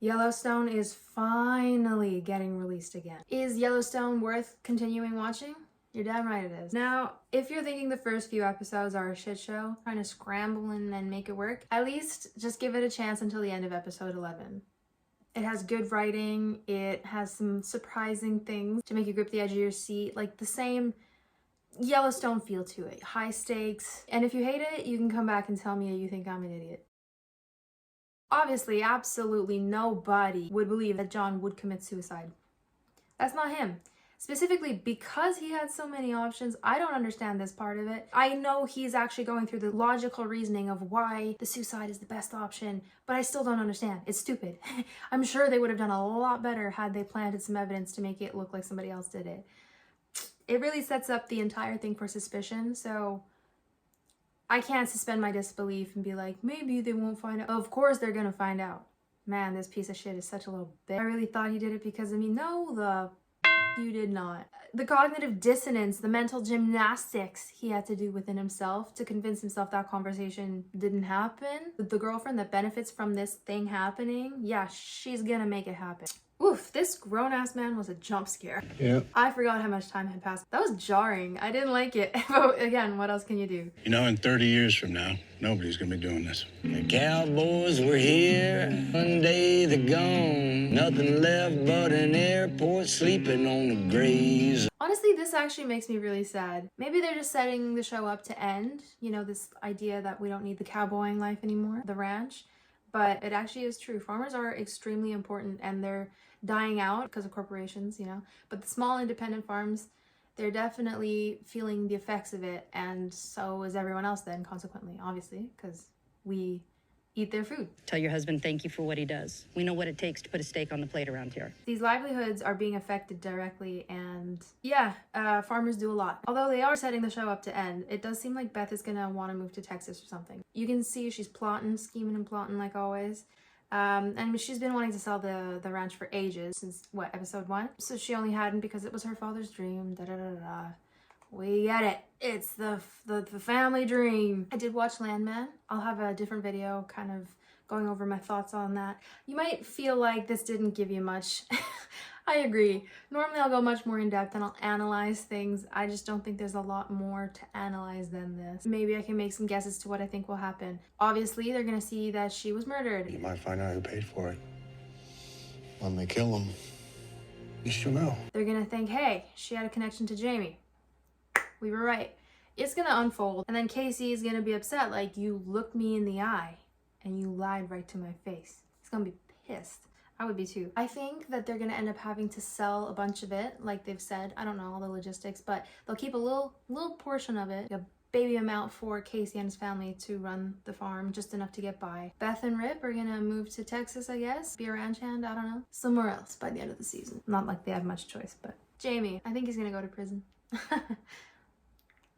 Yellowstone is finally getting released again. Is Yellowstone worth continuing watching? You're damn right it is. Now, if you're thinking the first few episodes are a shit show, trying to scramble and make it work, at least just give it a chance until the end of episode 11. It has good writing, it has some surprising things to make you grip the edge of your seat, like the same Yellowstone feel to it. High stakes. And if you hate it, you can come back and tell me you think I'm an idiot. Obviously, absolutely nobody would believe that John would commit suicide. That's not him. Specifically because he had so many options, I don't understand this part of it. I know he's actually going through the logical reasoning of why the suicide is the best option, but I still don't understand. It's stupid. I'm sure they would have done a lot better had they planted some evidence to make it look like somebody else did it. It really sets up the entire thing for suspicion, so I can't suspend my disbelief and be like, maybe they won't find out. Of course they're gonna find out. Man, this piece of shit is such a little bitch. I really thought he did it because of me. No, you did not. The cognitive dissonance, the mental gymnastics he had to do within himself to convince himself that conversation didn't happen. The girlfriend that benefits from this thing happening, yeah, she's gonna make it happen. Oof, this grown-ass man was a jump scare. Yeah. I forgot how much time had passed. That was jarring. I didn't like it. But again, what else can you do? You know, in 30 years from now, nobody's gonna be doing this. The cowboys were here, one day they're gone. Nothing left but an airport sleeping on the graves. Honestly, this actually makes me really sad. Maybe they're just setting the show up to end. You know, this idea that we don't need the cowboying life anymore, the ranch. But it actually is true. Farmers are extremely important and they're dying out because of corporations, you know. But the small independent farms, they're definitely feeling the effects of it, and so is everyone else then, consequently, obviously, because we eat their food. Tell your husband thank you for what he does. We know what it takes to put a steak on the plate around here. These livelihoods are being affected directly, and yeah, farmers do a lot. Although they are setting the show up to end, it does seem like Beth is gonna want to move to Texas or something. You can see she's plotting, scheming and plotting like always. And she's been wanting to sell the ranch for ages, since what, episode 1? So she only hadn't because it was her father's dream, da-da-da-da. We get it. It's the family dream. I did watch Landman. I'll have a different video kind of going over my thoughts on that. You might feel like this didn't give you much. I agree. Normally I'll go much more in depth and I'll analyze things. I just don't think there's a lot more to analyze than this. Maybe I can make some guesses to what I think will happen. Obviously, they're gonna see that she was murdered. You might find out who paid for it. When they kill him, at least you'll know. They're gonna think, hey, she had a connection to Jamie. We were right. It's gonna unfold, and then Casey is gonna be upset, like, you looked me in the eye and you lied right to my face. He's gonna be pissed. I would be too. I think that they're gonna end up having to sell a bunch of it, like they've said. I don't know all the logistics, but they'll keep a little portion of it, a baby amount for Casey and his family to run the farm, just enough to get by. Beth and Rip are gonna move to Texas, I guess, be a ranch hand, I don't know. Somewhere else by the end of the season. Not like they have much choice, but Jamie, I think he's gonna go to prison.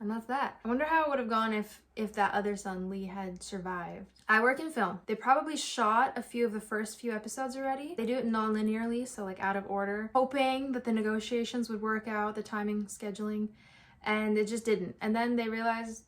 And that's that. I wonder how it would have gone if that other son, Lee, had survived. I work in film. They probably shot a few of the first few episodes already. They do it non-linearly, so like out of order, hoping that the negotiations would work out, the timing, scheduling, and it just didn't. And then they realized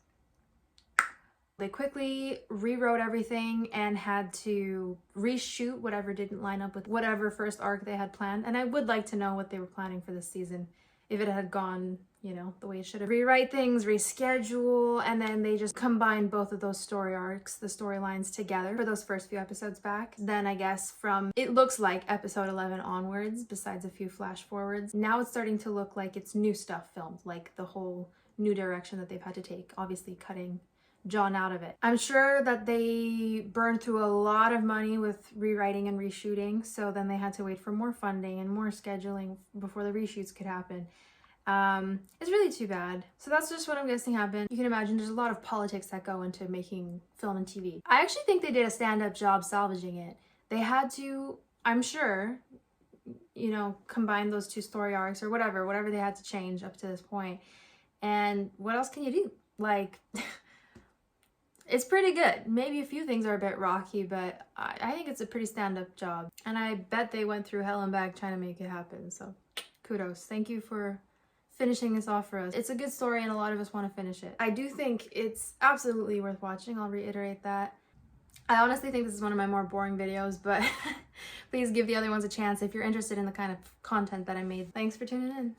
they quickly rewrote everything and had to reshoot whatever didn't line up with whatever first arc they had planned. And I would like to know what they were planning for this season. If it had gone, you know, the way it should have. Rewrite things, reschedule, and then they just combined both of those story arcs, the storylines together for those first few episodes back. Then I guess from, it looks like episode 11 onwards, besides a few flash forwards, now it's starting to look like it's new stuff filmed, like the whole new direction that they've had to take, obviously cutting John out of it. I'm sure that they burned through a lot of money with rewriting and reshooting, so then they had to wait for more funding and more scheduling before the reshoots could happen. It's really too bad. So that's just what I'm guessing happened. You can imagine there's a lot of politics that go into making film and TV. I actually think they did a stand-up job salvaging it. They had to, I'm sure, you know, combine those two story arcs or whatever they had to change up to this point. And what else can you do? Like, it's pretty good. Maybe a few things are a bit rocky, but I think it's a pretty stand-up job. And I bet they went through hell and back trying to make it happen. So kudos. Thank you for finishing this off for us. It's a good story and a lot of us want to finish it. I do think it's absolutely worth watching. I'll reiterate that. I honestly think this is one of my more boring videos, but please give the other ones a chance if you're interested in the kind of content that I made. Thanks for tuning in.